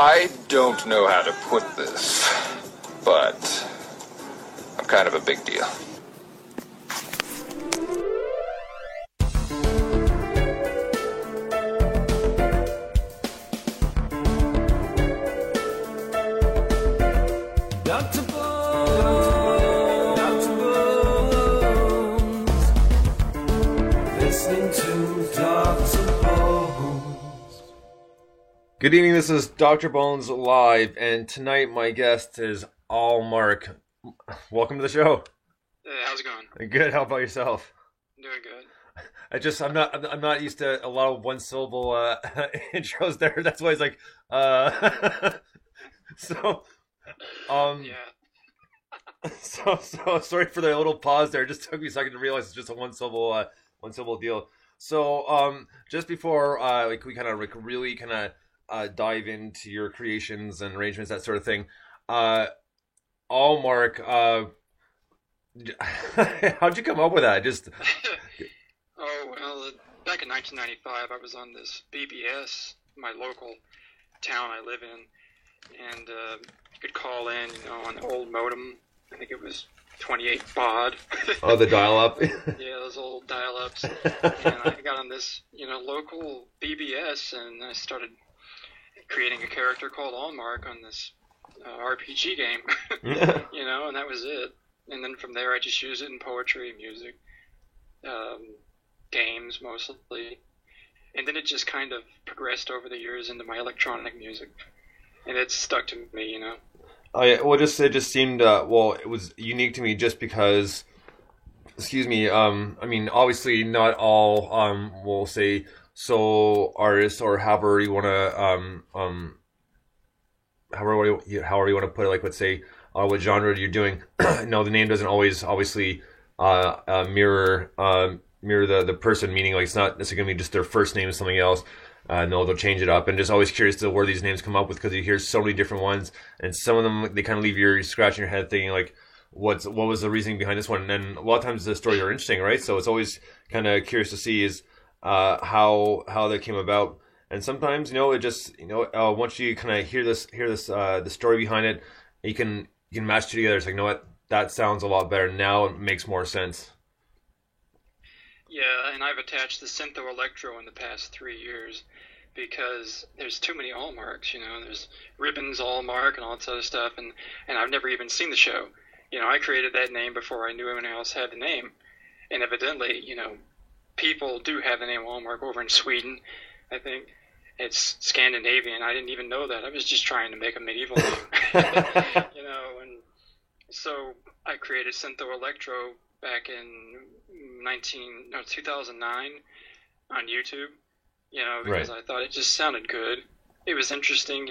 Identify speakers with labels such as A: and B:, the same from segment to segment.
A: I don't know how to put this, but I'm kind of a big deal.
B: Dr. Bones, listening to Dr. Bones.
C: Good evening, this is Dr. Bones Live, and tonight my guest is Mark. Welcome to the show.
D: Hey, how's it going?
C: Good, how about yourself?
D: Doing good.
C: I'm not used to a lot of one syllable intros there. That's why it's like so
D: Yeah.
C: so sorry for the little pause there. It just took me a second to realize it's just a one syllable deal. So just before we kind of really kind of dive into your creations and arrangements, that sort of thing, Mark, how'd you come up with that? Just
D: Oh, well, back in 1995, I was on this BBS, my local town I live in, and you could call in, on the old modem. I think it was 28 baud.
C: oh, the dial-up.
D: Yeah, those old dial-ups. And I got on this, local BBS, and I started creating a character called Allmark on this RPG game, and that was it. And then from there, I just used it in poetry, music, games mostly. And then it just kind of progressed over the years into my electronic music. And it's stuck to me,
C: Oh yeah, well, it just seemed it was unique to me just because. Excuse me. I mean, obviously, not all we'll say solo artists or however you want to however you want to put it. Like, let's say what genre you're doing. No, the name doesn't always obviously mirror the person. Meaning, like, it's not necessarily going to be just their first name or something else. No, they'll change it up, and just always curious to where these names come up with, because you hear so many different ones, and some of them they kind of leave you scratching your head thinking like, what was the reasoning behind this one? And a lot of times the stories are interesting, right? So it's always kind of curious to see is how that came about. And sometimes it just once you kind of hear this the story behind it, you can match it together. It's like, what, that sounds a lot better now. It makes more sense.
D: Yeah, and I've attached the Syntho Electro in the past 3 years because there's too many Allmarks, There's Ribbons Allmark and all this other stuff, and I've never even seen the show. I created that name before I knew anyone else had the name. And evidently, people do have the name Allmark over in Sweden, I think. It's Scandinavian. I didn't even know that. I was just trying to make a medieval name. And so I created Syntho Electro back in 2009 on YouTube, because
C: Right.
D: I thought it just sounded good. It was interesting,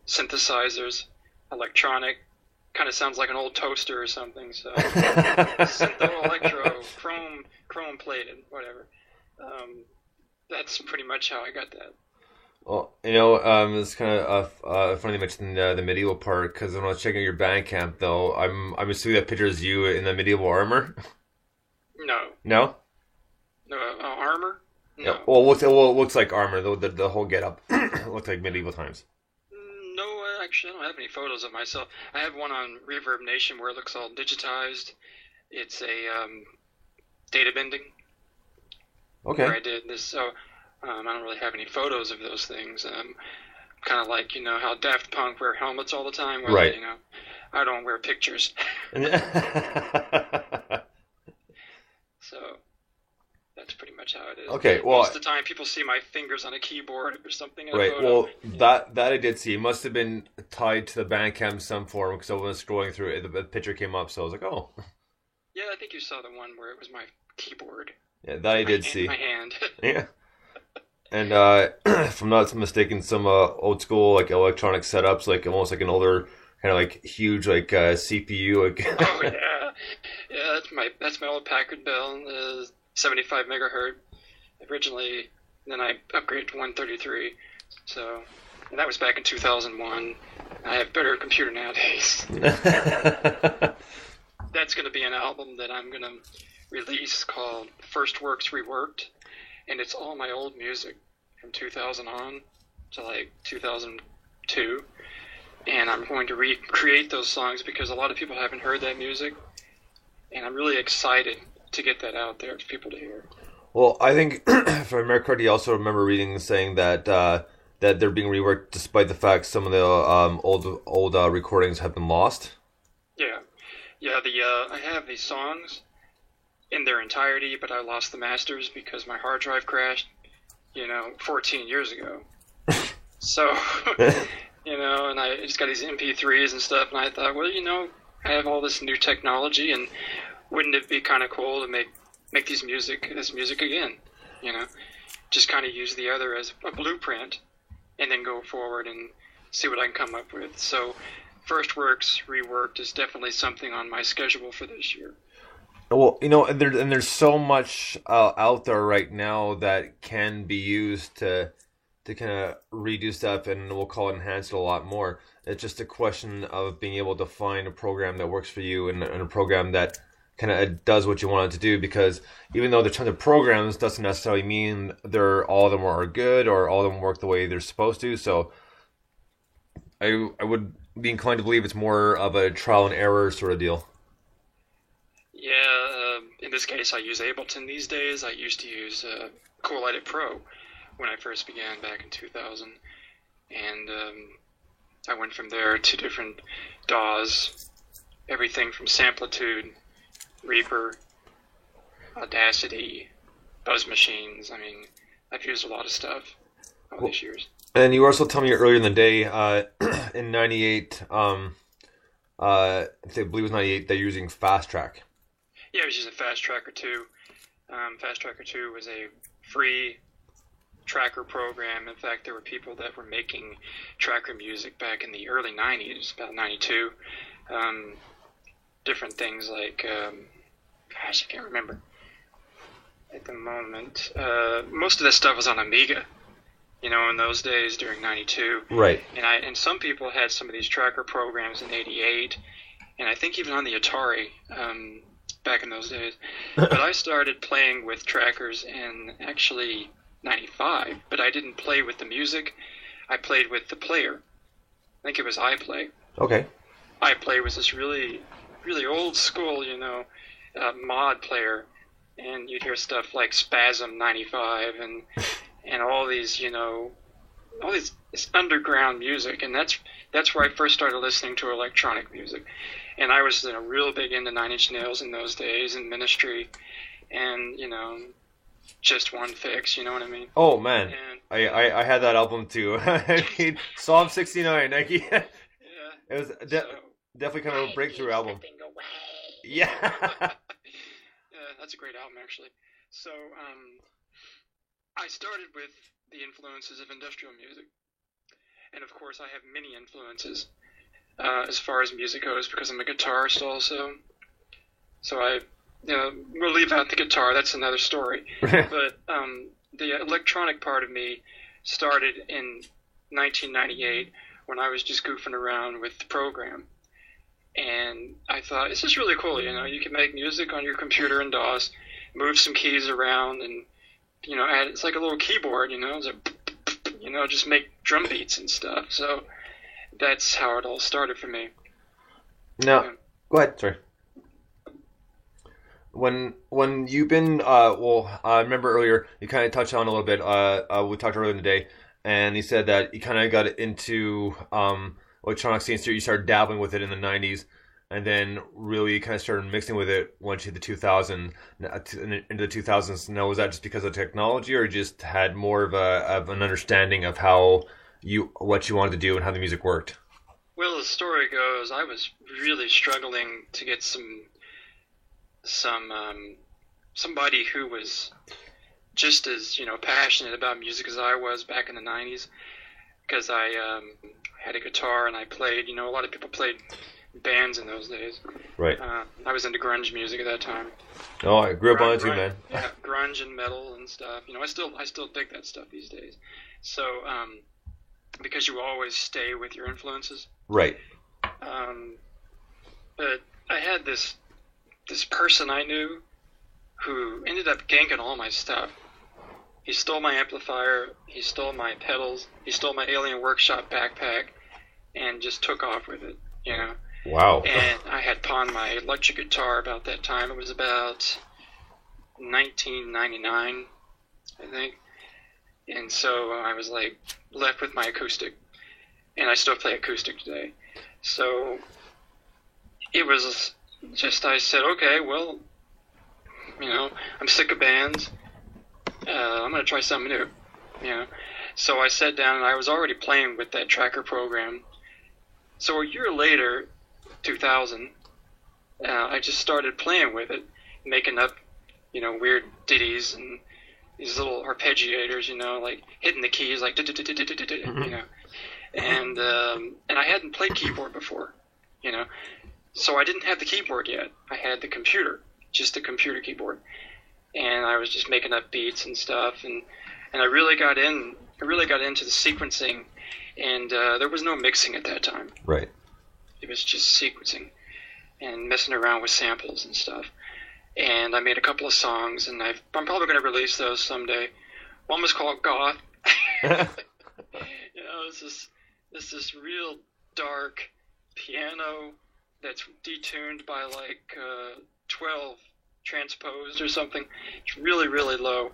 D: synthesizers, electronic, kind of sounds like an old toaster or something. So Syntho Electro, chrome plated, whatever. That's pretty much how I got that.
C: Well, it's kind of funny you mentioned the medieval part, because when I was checking out your Bandcamp, though, I'm assuming that picture is you in the medieval armor.
D: No.
C: No.
D: No, armor? No.
C: Yeah. Well, it looks like armor. The whole getup looks like medieval times.
D: No, actually, I don't have any photos of myself. I have one on Reverb Nation where it looks all digitized. It's a data bending.
C: Okay.
D: Where I did this, so I don't really have any photos of those things. Kind of like how Daft Punk wear helmets all the time. Where
C: Right.
D: I don't wear pictures. So that's pretty much how it is.
C: Okay, well,
D: most of the time people see my fingers on a keyboard or something. In a
C: Right.
D: photo.
C: Well, that I did see. It must have been tied to the Bandcamp in some form, because I was scrolling through it. The picture came up, so I was like, oh.
D: Yeah, I think you saw the one where it was my keyboard.
C: Yeah, that I did see.
D: My hand.
C: Yeah. And if I'm not mistaken, some old school like electronic setups, like almost like an older kind of like huge like CPU. Like
D: Oh yeah, yeah. That's my old Packard Bell, 75 megahertz originally. Then I upgraded to 133. So, and that was back in 2001. I have better computer nowadays. That's going to be an album that I'm going to release called First Works Reworked, and it's all my old music from 2000 on to like 2000 2, and I'm going to recreate those songs because a lot of people haven't heard that music, and I'm really excited to get that out there for people to hear.
C: Well, I think if I remember correctly, I also remember reading saying that that they're being reworked despite the fact some of the old recordings have been lost.
D: Yeah, yeah. I have these songs in their entirety, but I lost the masters because my hard drive crashed, 14 years ago. So, and I just got these MP3s and stuff, and I thought, well, I have all this new technology, and wouldn't it be kind of cool to make this music again? Just kind of use the other as a blueprint, and then go forward and see what I can come up with. So, First Works reworked is definitely something on my schedule for this year.
C: Well, and there's so much out there right now that can be used to kind of redo stuff, and we'll call it enhance it a lot more. It's just a question of being able to find a program that works for you and a program that kind of does what you want it to do, because even though there's tons of programs, doesn't necessarily mean all of them are good or all of them work the way they're supposed to. So I would be inclined to believe it's more of a trial and error sort of deal.
D: Yeah, in this case, I use Ableton these days. I used to use Cool Edit Pro when I first began back in 2000, and I went from there to different DAWs, everything from Samplitude, Reaper, Audacity, Buzz Machines. I mean, I've used a lot of stuff all these years.
C: And you also told me earlier in the day, in 98, I believe it was 98, they're using Fast Track.
D: Yeah, I was using Fast Tracker 2. Fast Tracker 2 was a free tracker program. In fact, there were people that were making tracker music back in the early 90s, about 92. Different things like, I can't remember at the moment. Most of that stuff was on Amiga, in those days during 92.
C: Right.
D: And some people had some of these tracker programs in 88, and I think even on the Atari back in those days. But I started playing with trackers in actually 95, but I didn't play with the music. I played with the player. I think it was iPlay.
C: Okay.
D: iPlay was this really, really old school, mod player, and you'd hear stuff like Spasm 95 and all these, this underground music, and that's where I first started listening to electronic music. And I was real big into Nine Inch Nails in those days, and Ministry, and Just One Fix, you know what I mean?
C: Oh man,
D: and,
C: I had that album too. I mean, Psalm 69. Yeah. It was definitely kind of a breakthrough album. Yeah.
D: Yeah, that's a great album actually. So I started with the influences of industrial music, and of course I have many influences as far as music goes because I'm a guitarist also. So we'll leave out the guitar. That's another story. But the electronic part of me started in 1998 when I was just goofing around with the program. And I thought, this is really cool, you can make music on your computer in DOS, move some keys around, and, add, it's like a little keyboard, it's a, just make drum beats and stuff. So that's how it all started for me.
C: Now, go ahead, sorry. When you've been, I remember earlier, you kind of touched on a little bit, we talked earlier in the day, and you said that you kind of got into electronic scene, so you started dabbling with it in the 90s, and then really kind of started mixing with it once you hit the 2000s, into the 2000s. Now, was that just because of technology, or just had more of an understanding of what you wanted to do and how the music worked?
D: Well, the story goes, I was really struggling to get somebody who was just as passionate about music as I was back in the 90s, because I had a guitar and I played. A lot of people played bands in those days.
C: Right.
D: I was into grunge music at that time.
C: Oh, I grew up on it too, man.
D: Yeah, grunge and metal and stuff. I still dig that stuff these days. So because you always stay with your influences.
C: Right.
D: But I had this person I knew who ended up ganking all my stuff. He stole my amplifier, he stole my pedals, he stole my Alien Workshop backpack, and just took off with it, you know.
C: Wow.
D: And I had pawned my electric guitar about that time. It was about 1999, I think. And so I was like left with my acoustic, and I still play acoustic today. So it was just, I said, okay, well, you know, I'm sick of bands. I'm going to try something new, you know. So I sat down, and I was already playing with that tracker program. So a year later, 2000, I just started playing with it, making up, you know, weird ditties and these little arpeggiators, you know, like hitting the keys, like, you know. And I hadn't played keyboard before, you know. So I didn't have the keyboard yet. I had the computer, just the computer keyboard. And I was just making up beats and stuff, and I really got into the sequencing, and there was no mixing at that time.
C: Right.
D: It was just sequencing and messing around with samples and stuff. And I made a couple of songs, and I'm probably going to release those someday. One was called Goth. You know, it's this real dark piano that's detuned by like 12 transposed or something. It's really, really low,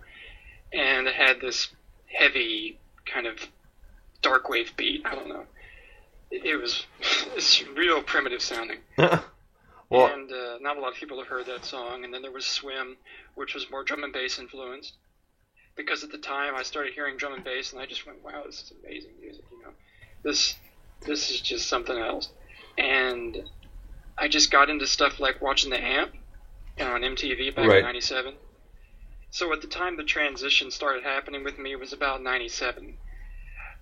D: and it had this heavy kind of dark wave beat. I don't know. It's real primitive sounding.
C: Well,
D: and not a lot of people have heard that song. And then there was Swim, which was more drum and bass influenced, because at the time I started hearing drum and bass, and I just went, wow, this is amazing music. You know, this is just something else. And I just got into stuff like watching The Amp, you know, on MTV back in '97. So at the time the transition started happening with me, it was about '97.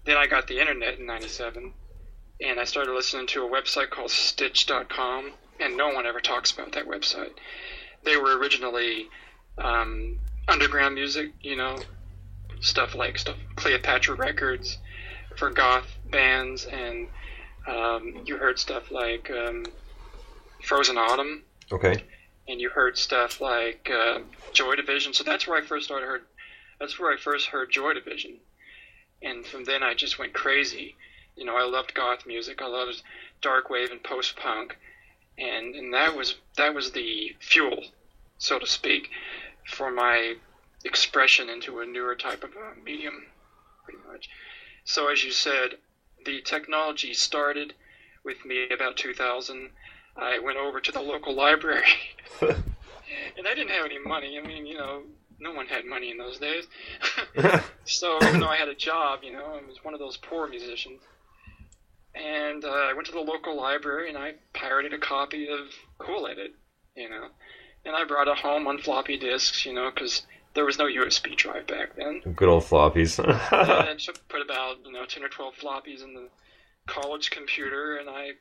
D: Then I got the internet in '97, and I started listening to a website called Stitch.com, and no one ever talks about that website. They were originally underground music, you know, stuff Cleopatra Records for goth bands, and you heard stuff like Frozen Autumn.
C: Okay.
D: And you heard stuff like Joy Division. So that's where I first heard Joy Division. And from then I just went crazy. You know, I loved goth music. I loved dark wave and post-punk. And that was the fuel, so to speak, for my expression into a newer type of medium, pretty much. So as you said, the technology started with me about 2000. I went over to the local library, and I didn't have any money. I mean, you know, no one had money in those days. So even though I had a job, you know, I was one of those poor musicians. And I went to the local library, and I pirated a copy of Cool Edit, you know. And I brought it home on floppy disks, you know, because there was no USB drive back then.
C: Good old floppies.
D: I put about, 10 or 12 floppies in the college computer, and I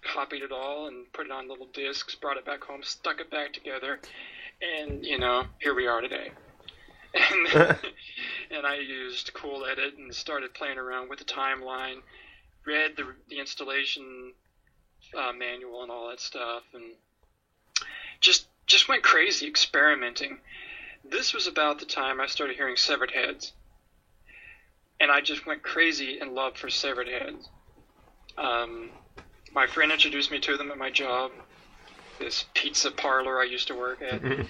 D: copied it all and put it on little discs, brought it back home, stuck it back together, and, here we are today. And, and I used Cool Edit and started playing around with the timeline, read the installation manual and all that stuff, and just went crazy experimenting. This was about the time I started hearing Severed Heads, and I just went crazy in love for Severed Heads. My friend introduced me to them at my job, this pizza parlor I used to work at. I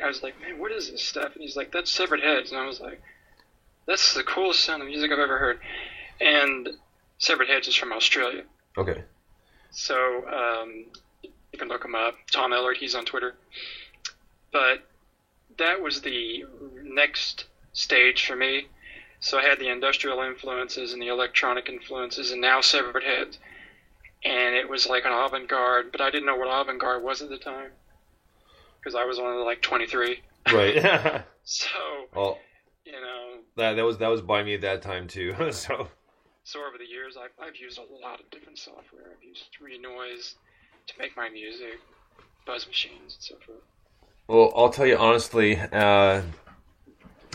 D: was like, man, what is this stuff? And he's like, that's Severed Heads. And I was like, that's the coolest sound of music I've ever heard. And Severed Heads is from Australia.
C: Okay.
D: So you can look him up. Tom Ellert, he's on Twitter. But that was the next stage for me. So I had the industrial influences and the electronic influences, and now Severed Heads. And it was like an avant-garde, but I didn't know what avant-garde was at the time, because I was only like 23.
C: Right.
D: So,
C: well, that was by me at that time too. So
D: over the years, I've used a lot of different software. I've used Renoise to make my music, Buzz Machines, and so forth.
C: Well, I'll tell you honestly, and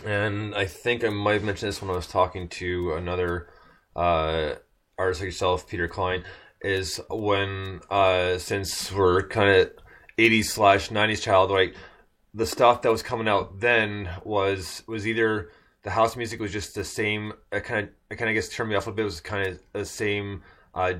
C: I think I might have mentioned this when I was talking to another artist like yourself, Peter Klein, is when, since we're kind of 80s/90s child, like, the stuff that was coming out then was either the house music was just the same. It kind of guess turned me off a bit. It was kind of the same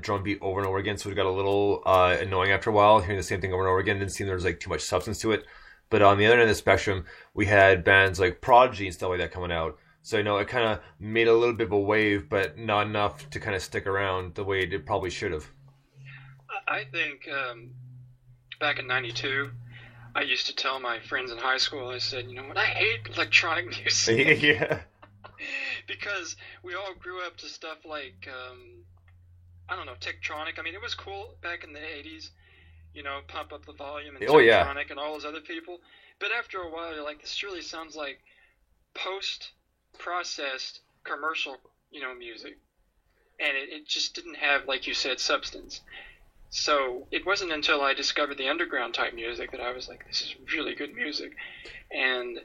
C: drum beat over and over again, so it got a little annoying after a while, hearing the same thing over and over again. It didn't seem there was like too much substance to it. But on the other end of the spectrum, we had bands like Prodigy and stuff like that coming out. So it kind of made a little bit of a wave, but not enough to kind of stick around the way it probably should have.
D: I think back in '92, I used to tell my friends in high school, I said, you know what, I hate electronic music.
C: Yeah.
D: Because we all grew up to stuff like, I don't know, Tektronic. I mean, it was cool back in the 80s, Pump Up the Volume and Tektronic and all those other people. But after a while, you're like, this really sounds like post-processed commercial, music. And it just didn't have, like you said, substance. So it wasn't until I discovered the underground type music that I was like, this is really good music. And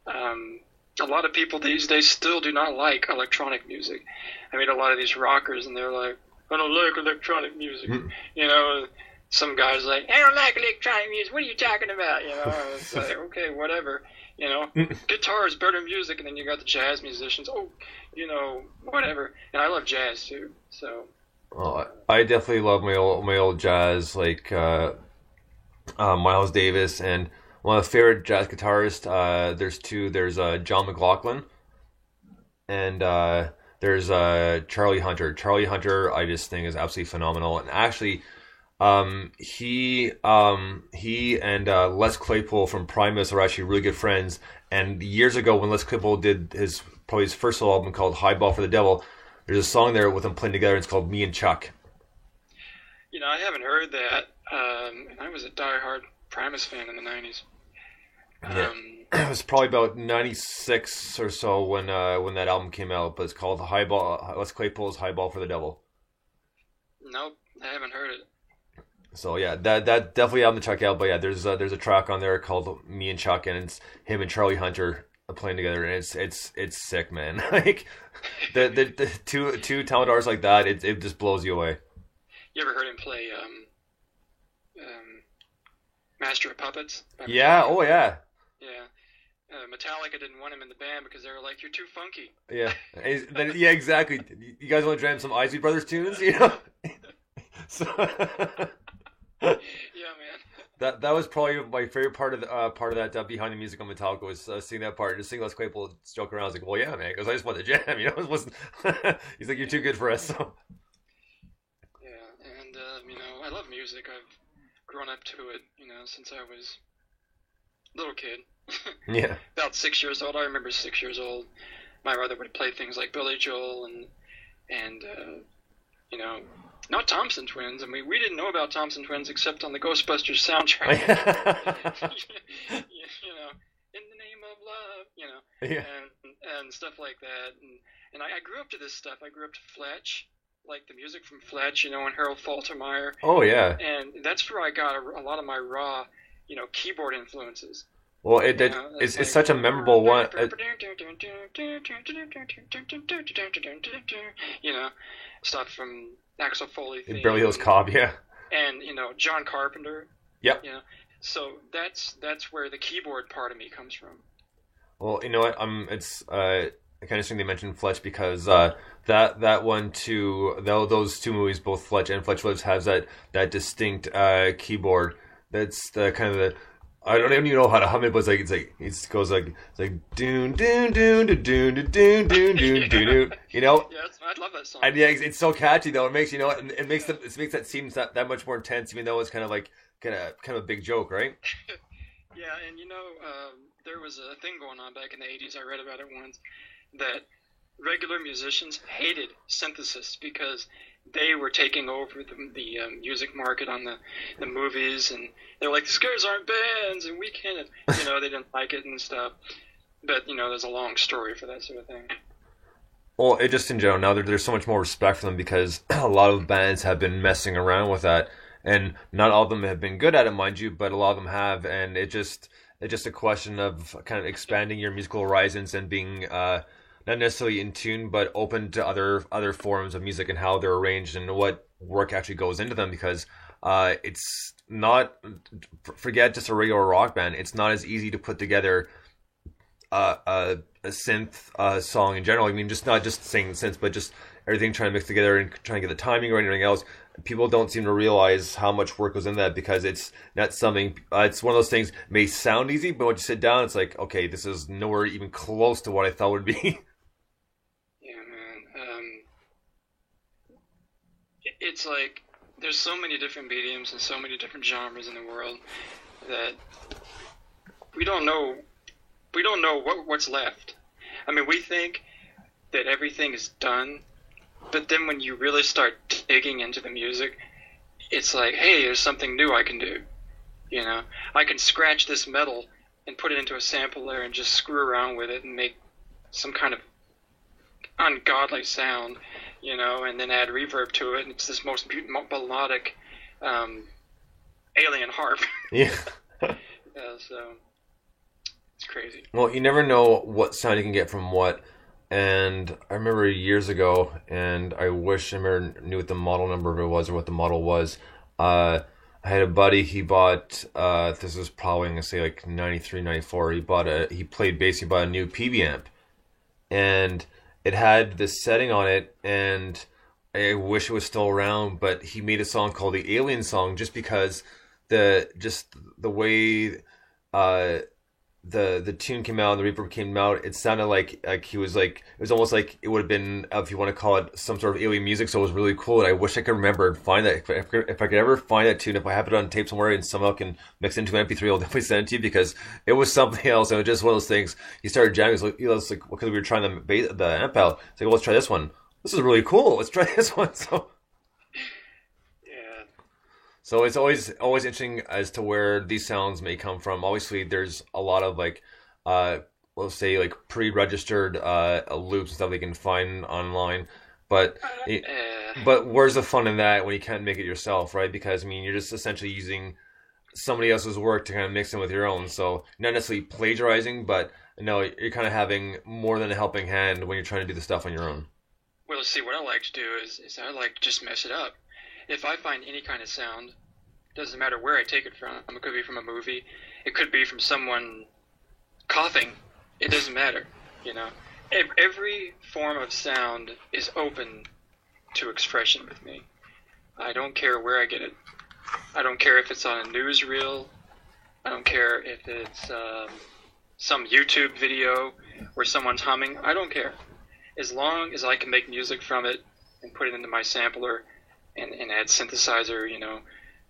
D: a lot of people these days still do not like electronic music. I mean, a lot of these rockers, and they're like, I don't like electronic music. Some guys like, I don't like electronic music. What are you talking about? It's like, okay, whatever. Guitar is better music, and then you got the jazz musicians. Oh, whatever. And I love jazz too. So.
C: Well, I definitely love my old jazz, like Miles Davis, and one of the favorite jazz guitarists. There's two. There's John McLaughlin, and there's Charlie Hunter. Charlie Hunter, I just think is absolutely phenomenal. And actually, he and Les Claypool from Primus are actually really good friends. And years ago, when Les Claypool did probably his first solo album called Highball for the Devil, there's a song there with them playing together. It's called Me and Chuck.
D: I haven't heard that. I was a diehard Primus fan in the 90s.
C: Yeah. It was probably about 96 or so when that album came out, but it's called Highball. Les Claypool's Highball for the Devil.
D: Nope, I haven't heard it.
C: So yeah, that definitely album to check out. But yeah, there's a track on there called Me and Chuck, and it's him and Charlie Hunter playing together, and it's sick, man. Like the two talented artists like that, it just blows you away.
D: You ever heard him play Master of Puppets?
C: Yeah. Oh yeah.
D: Yeah. Metallica didn't want him in the band because they were like, "You're too funky."
C: Yeah. Yeah. Exactly. You guys want to jam some Isley Brothers tunes? So.
D: Yeah, man.
C: That was probably my favorite part of that behind the music on Metallica was seeing that part. Just seeing Les Claypool joke around. I was like, well, yeah, man, because I just want to jam. It wasn't. He's like, you're too good for us. So.
D: Yeah, and I love music. I've grown up to it, since I was a little kid.
C: Yeah.
D: About 6 years old. I remember 6 years old. My mother would play things like Billy Joel and not Thompson Twins. I mean, we didn't know about Thompson Twins except on the Ghostbusters soundtrack. In the name of love,
C: Yeah.
D: and stuff like that. And I grew up to this stuff. I grew up to Fletch, like the music from Fletch, and Harold Faltermeyer.
C: Oh, yeah.
D: And that's where I got a lot of my raw, keyboard influences.
C: Well, it's such a memorable one.
D: Stuff from Axel Foley theme.
C: Beverly Hills Cop, yeah.
D: And John Carpenter.
C: Yep.
D: So that's where the keyboard part of me comes from.
C: Well, you know what? It's I kind of think they mentioned Fletch because that one too. Those two movies, both Fletch and Fletch Lives, has that distinct keyboard. That's the kind of the. I don't even know how to hum it, but it goes like doon doon doon doon doon doon doon doon doon.
D: Yeah, I love that song.
C: And yeah, it's so catchy though. It makes it makes that seem that much more intense, even though it's kind of a big joke, right?
D: Yeah, and there was a thing going on back in the 80s. I read about it once that regular musicians hated synthesis because they were taking over the music market on the movies, and they're like, these guys aren't bands, and we can't, they didn't like it and stuff. But, there's a long story for that sort of thing.
C: Well, it just in general, now there's so much more respect for them because a lot of bands have been messing around with that, and not all of them have been good at it, mind you, but a lot of them have, and it's just a question of kind of expanding your musical horizons and being not necessarily in tune, but open to other forms of music and how they're arranged and what work actually goes into them. Because it's not, forget just a regular rock band. It's not as easy to put together a a synth song in general. I mean, just not just singing synths, but just everything trying to mix together and trying to get the timing or anything else. People don't seem to realize how much work goes in that because it's not something. It's one of those things may sound easy, but when you sit down, it's like, okay, this is nowhere even close to what I thought it would be.
D: Yeah, man. It's like there's so many different mediums and so many different genres in the world that we don't know what's left. I mean, we think that everything is done, but then when you really start digging into the music, it's like, hey, there's something new I can do. You know, I can scratch this metal and put it into a sampler and just screw around with it and make some kind of ungodly sound, you know, and then add reverb to it, and it's this most melodic alien harp.
C: Yeah.
D: Yeah, so it's crazy.
C: Well, you never know what sound you can get from what. And I remember years ago, and I wish I knew what the model number of it was or what the model was. I had a buddy, he bought, this was probably, I'm going to say like 93, 94, he played bass, he bought a new PB amp. And it had this setting on it, and I wish it was still around, but he made a song called the Alien Song just because the way the tune came out and the reverb came out, it sounded like he was like, it was almost like it would have been, if you want to call it, some sort of alien music. So it was really cool, and I wish I could remember and find that. If I could ever find that tune, if I have it on tape somewhere and somehow can mix it into an MP3, I'll definitely send it to you because it was something else. And it was just one of those things. He started jamming. It was like because we were trying the amp out. It's like, well, let's try this one. This is really cool. Let's try this one. So it's always interesting as to where these sounds may come from. Obviously, there's a lot of like, let's say like pre-registered loops and stuff they can find online. But where's the fun in that when you can't make it yourself, right? Because I mean, you're just essentially using somebody else's work to kind of mix in with your own. So not necessarily plagiarizing, but no, you're kind of having more than a helping hand when you're trying to do the stuff on your own.
D: Well, see, what I like to do is I like to just mess it up. If I find any kind of sound, doesn't matter where I take it from. It could be from a movie. It could be from someone coughing. It doesn't matter, you know. Every form of sound is open to expression with me. I don't care where I get it. I don't care if it's on a newsreel. I don't care if it's some YouTube video where someone's humming. I don't care. As long as I can make music from it and put it into my sampler and add synthesizer, you know,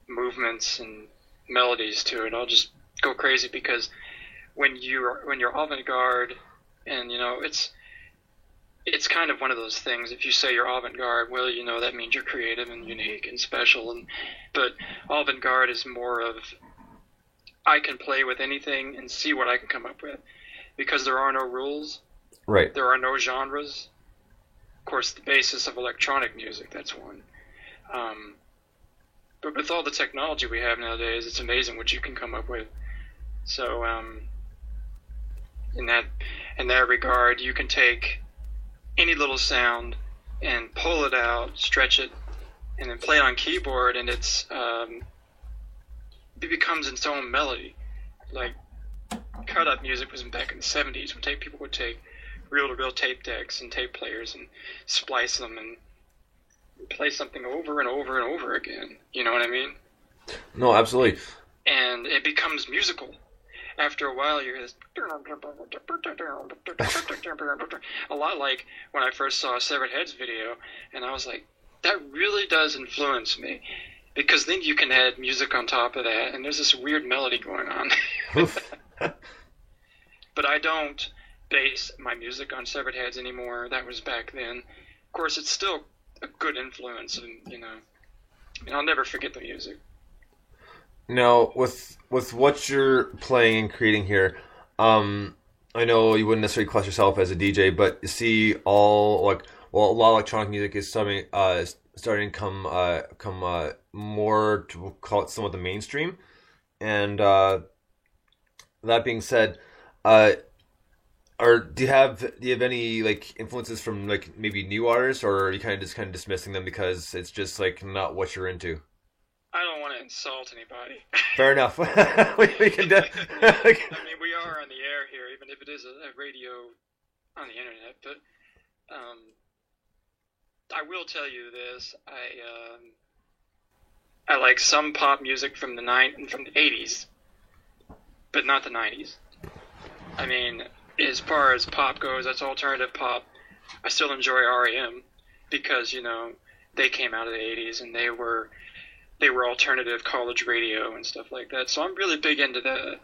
D: movements and melodies to it, I'll just go crazy because when you're avant-garde, and you know, it's kind of one of those things. If you say you're avant-garde, well, you know, that means you're creative and unique and special. But avant-garde is more of I can play with anything and see what I can come up with because there are no rules.
C: Right.
D: There are no genres. Of course, the basis of electronic music, that's one. But with all the technology we have nowadays, it's amazing what you can come up with. So, in that regard, you can take any little sound and pull it out, stretch it, and then play it on keyboard, and it becomes its own melody. Like cut-up music was back in the 70s when people would take reel-to-reel tape decks and tape players and splice them and play something over and over and over again. You know what I mean?
C: No, absolutely.
D: And it becomes musical. After a while, you hear this a lot like when I first saw a Severed Heads video, and I was like, that really does influence me. Because then you can add music on top of that, and there's this weird melody going on. But I don't base my music on Severed Heads anymore. That was back then. Of course, it's still a good influence, and you know, and I'll never forget the music.
C: Now, with what you're playing and creating here, I know you wouldn't necessarily class yourself as a DJ, but you see a lot of electronic music is starting to come more to call it somewhat the mainstream. And that being said, do you have any like influences from like maybe new artists, or are you kind of dismissing them because it's just like not what you're into?
D: I don't want to insult anybody.
C: Fair enough. we can.
D: I mean, we are on the air here, even if it is a radio on the internet, but I will tell you this: I like some pop music from the '80s, but not the '90s. I mean, as far as pop goes, that's alternative pop. I still enjoy REM because they came out of the '80s and they were alternative college radio and stuff like that. So I'm really big into the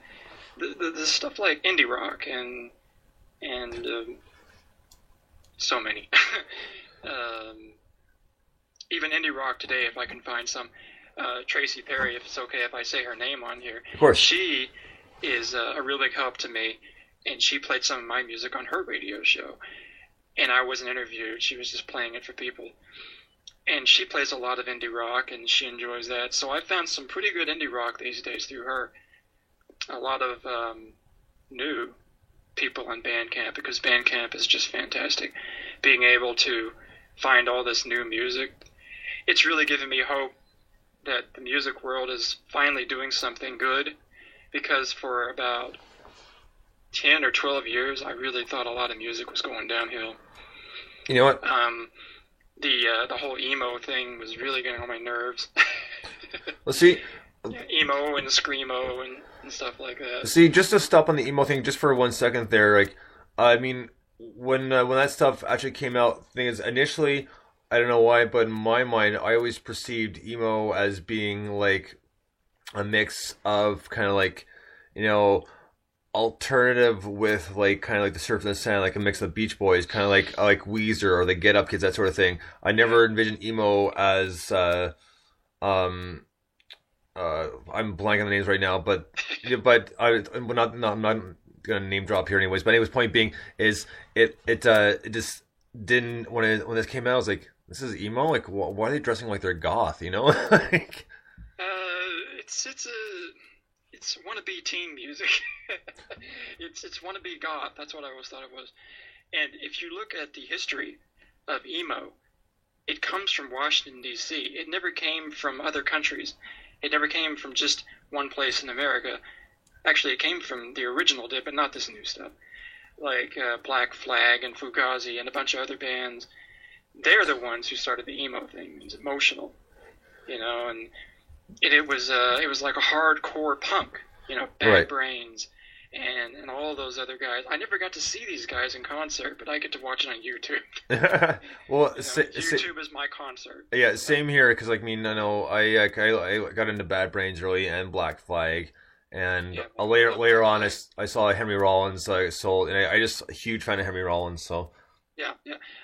D: stuff like indie rock and so many. Even indie rock today, if I can find some. Tracy Perry, if it's okay if I say her name on here.
C: Of course.
D: She is a real big help to me, and she played some of my music on her radio show. And I wasn't interviewed. She was just playing it for people. And she plays a lot of indie rock, and she enjoys that. So I found some pretty good indie rock these days through her. A lot of new people on Bandcamp, because Bandcamp is just fantastic. Being able to find all this new music, it's really given me hope that the music world is finally doing something good, because for about 10 or 12 years, I really thought a lot of music was going downhill.
C: You know what?
D: The whole emo thing was really getting on my nerves.
C: Well, see,
D: Yeah, emo and screamo and stuff like that.
C: see, just to stop on the emo thing, just for 1 second there, like, I mean, when that stuff actually came out, thing is, initially, I don't know why, but in my mind, I always perceived emo as being like a mix of kind of like, alternative with like kind of like the Surf and the Sand, like a mix of Beach Boys, kind of like Weezer or the Get Up Kids, that sort of thing. I never envisioned emo as I'm blanking on the names right now, but I'm not gonna name drop here anyways. But anyways, point being is it just didn't when this came out. I was like, this is emo. Like, why are they dressing like they're goth? Like,
D: it's wannabe teen music. it's wannabe goth. That's what I always thought it was. And if you look at the history of emo, it comes from Washington, D.C. It never came from other countries. It never came from just one place in America. Actually, it came from the original did, but not this new stuff. Like Black Flag and Fugazi and a bunch of other bands. They're the ones who started the emo thing. It was emotional, and it was like a hardcore punk, Bad
C: Right.
D: Brains and all those other guys. I never got to see these guys in concert, but I get to watch it on YouTube.
C: well,
D: YouTube is my concert.
C: yeah, same here. Because like, I know I got into Bad Brains early and Black Flag, and
D: Yeah.
C: later on I saw Henry Rollins. And I just a huge fan of Henry Rollins. So
D: Yeah.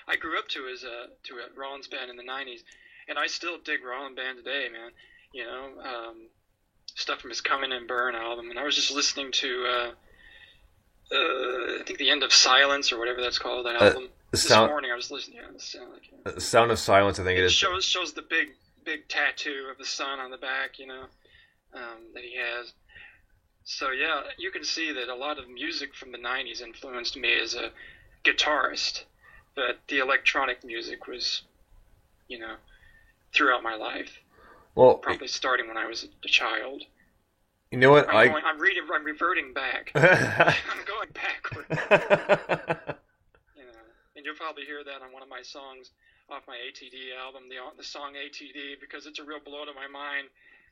D: I grew up to a Rollins band in the '90s, and I still dig Rollins band today, man. Stuff from his Come In and Burn album, and I was just listening to I think The End of Silence or whatever that's called, that album. This morning I was listening. Yeah, this sound like
C: Sound of Silence, I think it is.
D: shows the big tattoo of the sun on the back, that he has. So yeah, you can see that a lot of music from the '90s influenced me as a guitarist, but the electronic music was, throughout my life.
C: Well,
D: Probably starting when I was a child.
C: you know what?
D: I'm reverting back. I'm going backward. And you'll probably hear that on one of my songs off my ATD album, the song ATD, because it's a real blow to my mind.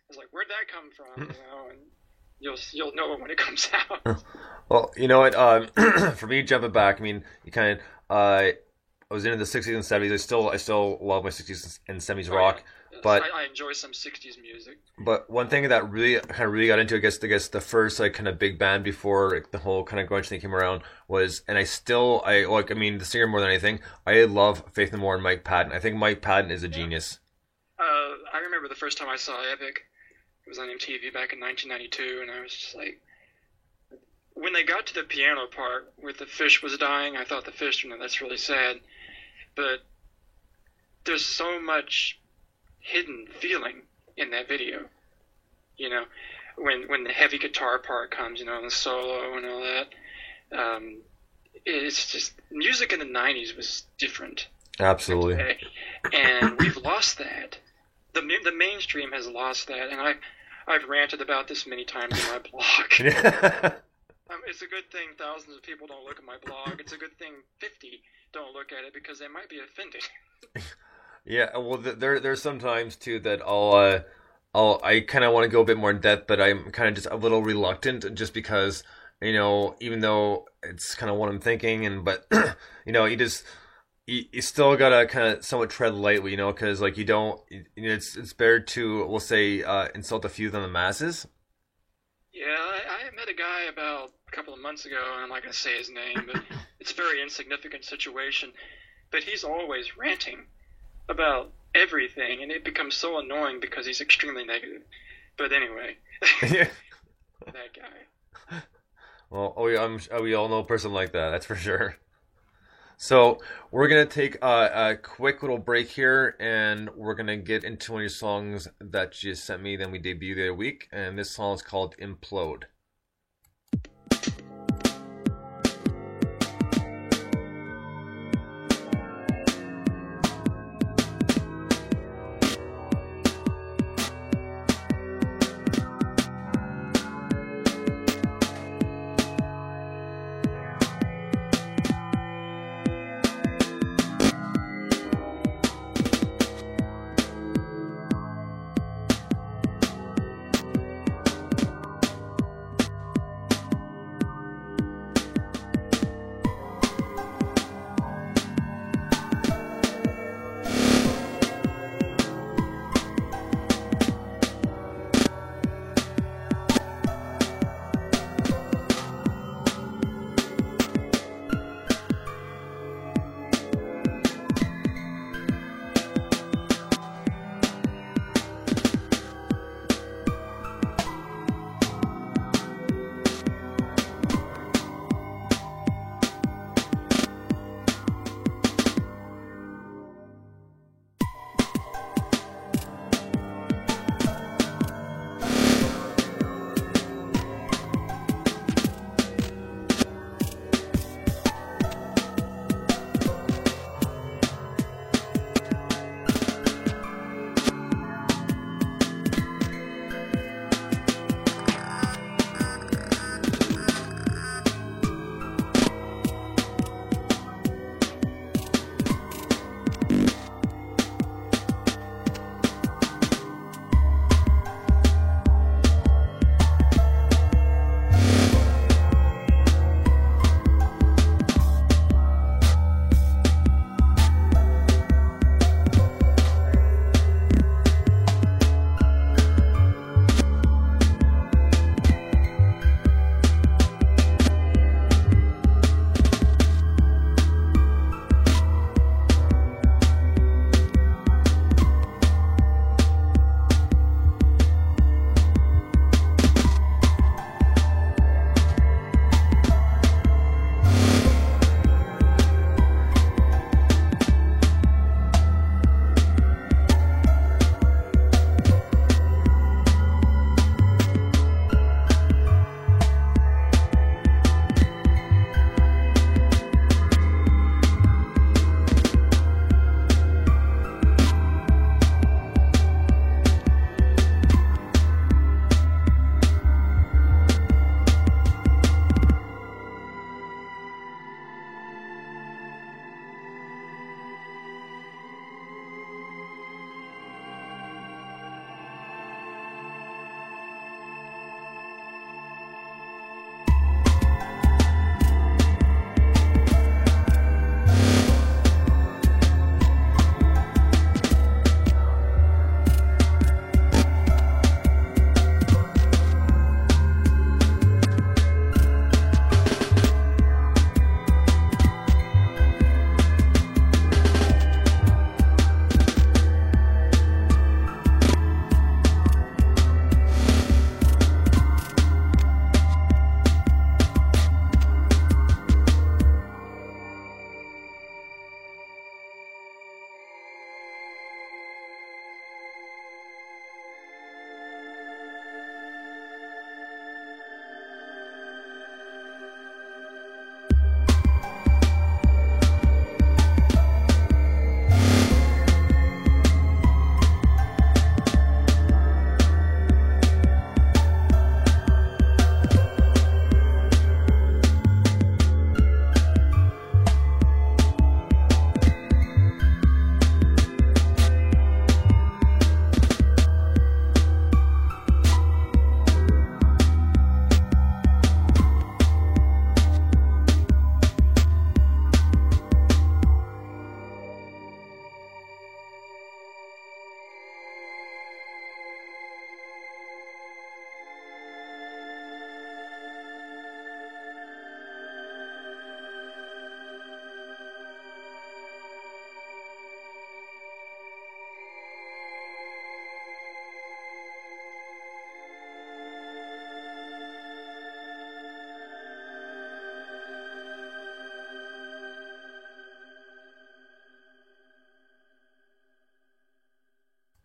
D: It's like, where'd that come from? And you'll know it when it comes out.
C: Well, you know what? For me, jumping back, I mean, you kind of I was into the '60s and '70s. I still love my '60s and '70s rock.
D: Yes,
C: But
D: I enjoy some '60s music.
C: But one thing that really got into, I guess the first like kind of big band before like, the whole kind of grunge thing came around was, and the singer more than anything, I love Faith No More and Mike Patton. I think Mike Patton is a genius.
D: I remember the first time I saw Epic. It was on MTV back in 1992, and I was just like, when they got to the piano part where the fish was dying, I thought the fish, that's really sad. But there's so much hidden feeling in that video, when the heavy guitar part comes, and the solo and all that. It's just music in the '90s was different.
C: Absolutely.
D: Okay? And we've lost that. The mainstream has lost that, and I've ranted about this many times in my blog. it's a good thing thousands of people don't look at my blog. It's a good thing 50 don't look at it because they might be offended.
C: Yeah, well, there's sometimes too that I kind of want to go a bit more in depth, but I'm kind of just a little reluctant, just because even though it's kind of what I'm thinking, and but you still gotta kind of somewhat tread lightly, because like you don't, it's better to, we'll say, insult a few than the masses.
D: Yeah, I met a guy about a couple of months ago, and I'm not going to say his name, but it's a very insignificant situation. But he's always ranting about everything, and it becomes so annoying because he's extremely negative. But anyway,
C: Yeah.
D: that guy.
C: Well, we all know a person like that. That's for sure. So we're gonna take a quick little break here, and we're gonna get into one of your songs that you just sent me. Then we debut the other week, and this song is called "Implode."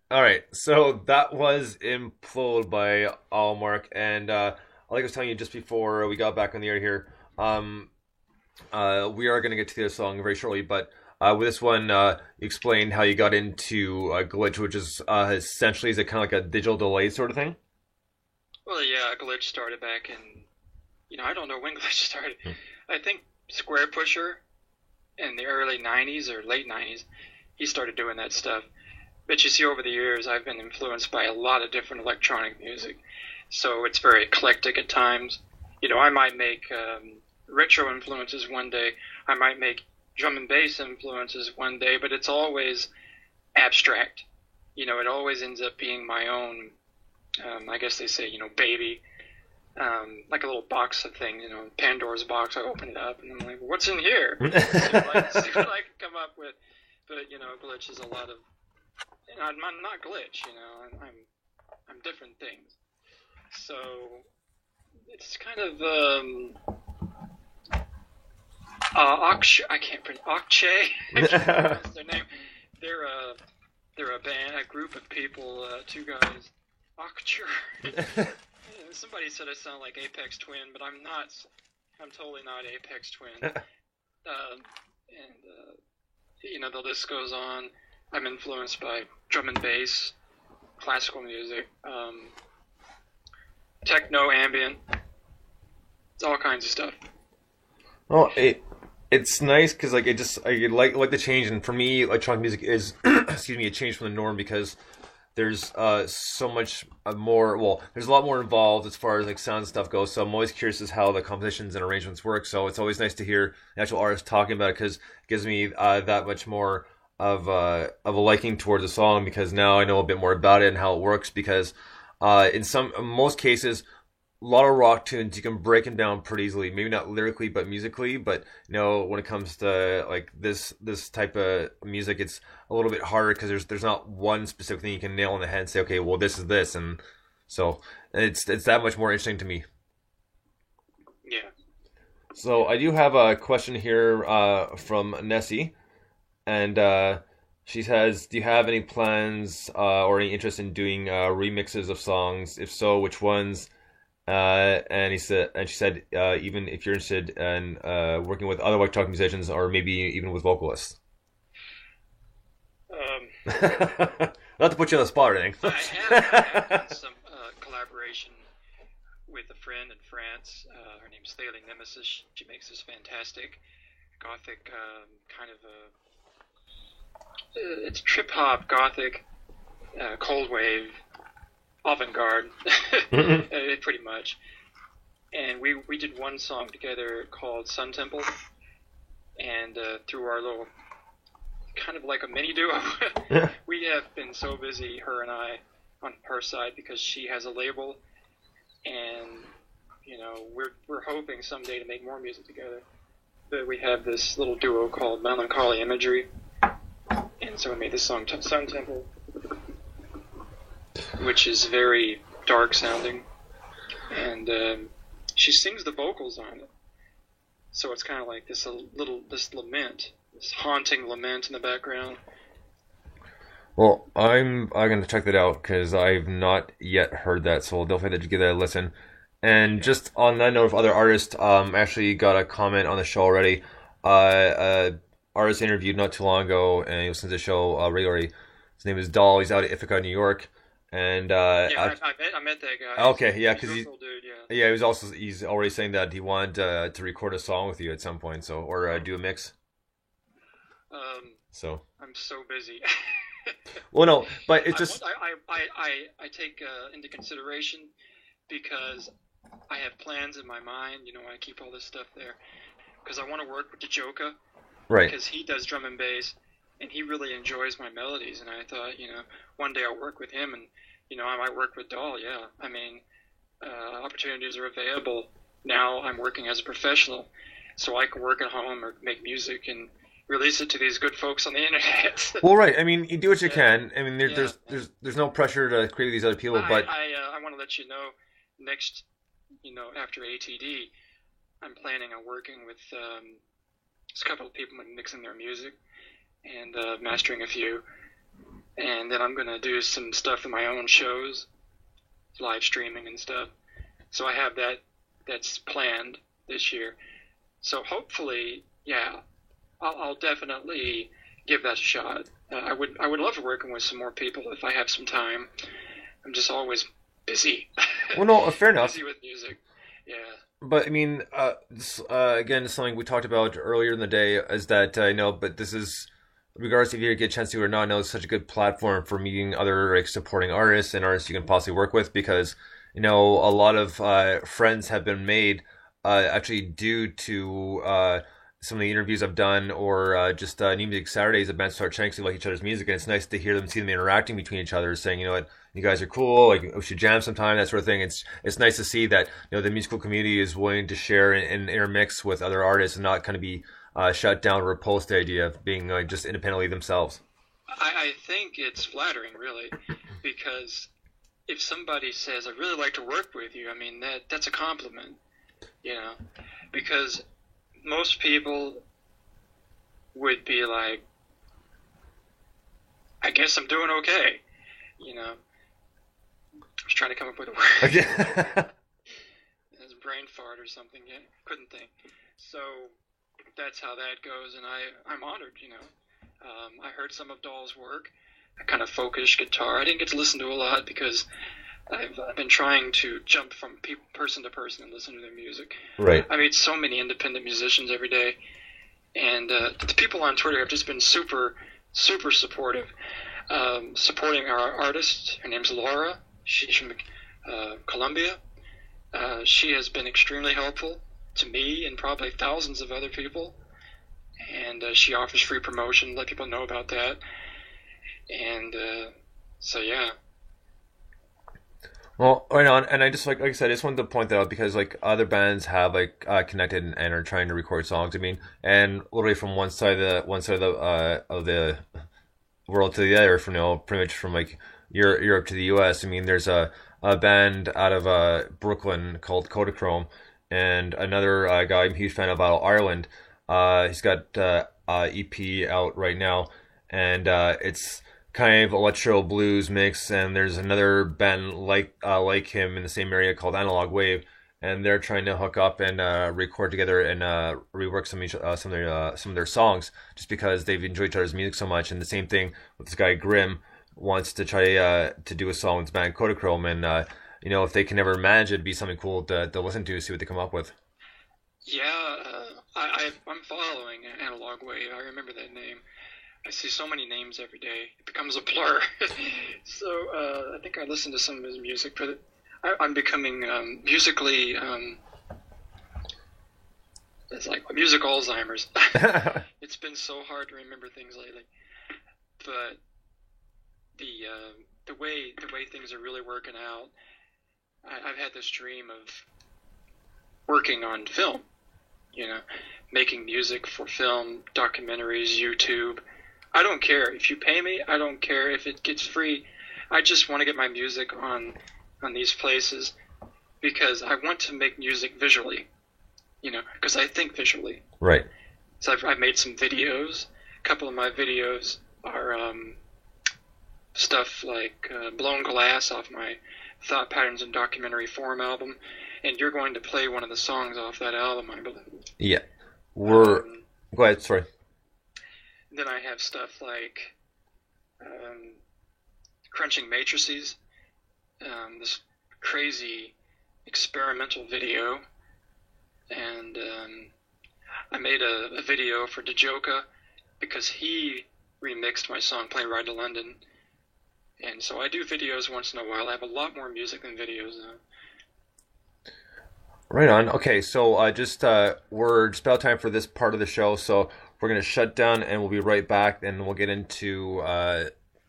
C: All right, so that was Implode by Allmark, and like I was telling you just before we got back on the air here, we are going to get to the other song very shortly, but with this one, you explained how you got into Glitch, which is essentially is it kind of like a digital delay sort of thing?
D: Well, yeah, Glitch started back in, I don't know when Glitch started. I think Square Pusher in the early 90s or late 90s, he started doing that stuff. But you see, over the years, I've been influenced by a lot of different electronic music. So it's very eclectic at times. I might make retro influences one day. I might make drum and bass influences one day, but it's always abstract. It always ends up being my own, I guess they say, baby. Like a little box of things, Pandora's box. I open it up and I'm like, what's in here? see what I can come up with. But, Glitch is a lot of, I'm not Glitch, I'm different things. So it's kind of Akshay. I can't pronounce their name. They're a band, a group of people, two guys. Akshay. Somebody said I sound like Aphex Twin, but I'm not. I'm totally not Aphex Twin. The list goes on. I'm influenced by drum and bass, classical music, techno, ambient. It's all kinds of stuff.
C: Well, it's nice because I like the change, and for me, electronic music is excuse me, a change from the norm because there's so much more. Well, there's a lot more involved as far as like sound and stuff goes. So I'm always curious as how the compositions and arrangements work. So it's always nice to hear the actual artist talking about it because it gives me that much more of a liking towards the song because now I know a bit more about it and how it works. Because in most cases, a lot of rock tunes you can break them down pretty easily. Maybe not lyrically, but musically. But when it comes to like this type of music, it's a little bit harder because there's not one specific thing you can nail on the head and say, okay, well this is this, and so it's that much more interesting to me.
D: Yeah.
C: So I do have a question here from Nessie, and she says, "Do you have any plans or any interest in doing remixes of songs? If so, which ones?" And she said, even if you're interested in working with other electronic musicians or maybe even with vocalists. Not to put you on the spot or anything.
D: I have done some collaboration with a friend in France. Her name's Thalie Nemesis. She makes this fantastic gothic kind of it's trip hop gothic cold wave avant-garde pretty much, and we did one song together called Sun Temple, and through our little kind of like a mini duo we have been so busy, her and I, on her side, because she has a label, and we're hoping someday to make more music together, but we have this little duo called Melancholy Imagery, and so we made this song Sun Temple, which is very dark sounding, and she sings the vocals on it, so it's kind of like this lament, this haunting lament in the background.
C: Well, I'm going to check that out because I've not yet heard that, so I'll definitely have to give that a listen. And just on that note of other artists, actually got a comment on the show already. Artist interviewed not too long ago, and he listens to the show regularly. His name is Dahl. He's out of Ithaca, New York. And
D: I met that guy.
C: Okay, yeah, because
D: he's
C: he's already saying that he wanted to record a song with you at some point, so or do a mix. So
D: I'm so busy.
C: Well, no, but it's just
D: I take into consideration, because I have plans in my mind. I keep all this stuff there because I want to work with Joka,
C: right?
D: Because he does drum and bass, and he really enjoys my melodies. And I thought, one day I'll work with him, and I might work with Dahl. Yeah, I mean, opportunities are available now. I'm working as a professional, so I can work at home or make music and release it to these good folks on the internet.
C: Well, right. I mean, you do what you can. I mean, there's no pressure to create these other people, but
D: I want to let you know, next, after ATD, I'm planning on working with just a couple of people mixing their music and mastering a few. and then I'm gonna do some stuff in my own shows, live streaming and stuff. So I have that's planned this year. So hopefully, yeah, I'll definitely give that a shot. I would love working with some more people if I have some time. I'm just always busy.
C: Well, no, fair enough.
D: Busy with music. Yeah.
C: But I mean, again, something we talked about earlier in the day is that I know, but this is, regardless if you get a chance to or not, I know it's such a good platform for meeting other like supporting artists and artists you can possibly work with, because a lot of friends have been made actually due to some of the interviews I've done, or just New Music Saturdays, that bands start chatting to like each other's music, and it's nice to hear them, see them interacting between each other, saying, you know what, you guys are cool, like we should jam sometime, that sort of thing. It's nice to see that the musical community is willing to share and intermix with other artists and not kind of be shut down or opposed to the idea of being like just independently themselves.
D: I think it's flattering, really, because if somebody says, "I'd really like to work with you," I mean that's a compliment, because most people would be like, "I guess I'm doing okay," I was trying to come up with a word. It's brain fart or something. Yeah, couldn't think. So that's how that goes, and I'm honored. I heard some of Dahl's work. I kind of folkish guitar. I didn't get to listen to a lot because I've been trying to jump from person to person and listen to their music.
C: Right.
D: I meet so many independent musicians every day, and the people on Twitter have just been super, super supportive. Supporting our artist. Her name's Laura. She's from Colombia. She has been extremely helpful to me and probably thousands of other people. And she offers free promotion, let people know about that. And so, yeah.
C: Well, right on. And I just like I said, I just wanted to point that out because like other bands have like connected and are trying to record songs. I mean, and literally from one side of the world to the other, from pretty much from like Europe to the U.S. I mean, there's a band out of Brooklyn called Kodachrome, and another guy I'm a huge fan of out of Ireland. He's got EP out right now, and it's kind of electro blues mix. And there's another band like him in the same area called Analog Wave, and they're trying to hook up and record together and rework some of their songs, just because they've enjoyed each other's music so much. And the same thing with this guy Grim wants to try to do a song with his band Kodachrome, and if they can ever manage it, it'd be something cool to listen to, see what they come up with.
D: Yeah, I'm following Analog Wave. I remember that name. I see so many names every day. It becomes a blur. So I think I listened to some of his music. But I'm becoming musically. It's like music Alzheimer's. It's been so hard to remember things lately. But the way things are really working out, I've had this dream of working on film. Making music for film, documentaries, YouTube. I don't care if you pay me. I don't care if it gets free. I just want to get my music on these places because I want to make music visually, because I think visually.
C: Right.
D: So I've made some videos. A couple of my videos are stuff like Blown Glass off my Thought Patterns in Documentary Form album, and you're going to play one of the songs off that album, I believe.
C: Yeah. Go ahead, sorry.
D: Then I have stuff like Crunching Matrices, this crazy experimental video, and I made a video for Djoka because he remixed my song Plane Ride to London, and so I do videos once in a while. I have a lot more music than videos though.
C: Right on. Okay, so we're just about time for this part of the show, so we're going to shut down and we'll be right back, and we'll get into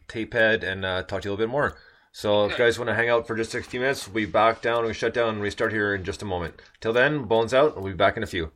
C: Tapehead and talk to you a little bit more. So if you guys want to hang out for just 60 minutes, we'll be back down and we shut down and restart here in just a moment. Till then, Bones out, we'll be back in a few.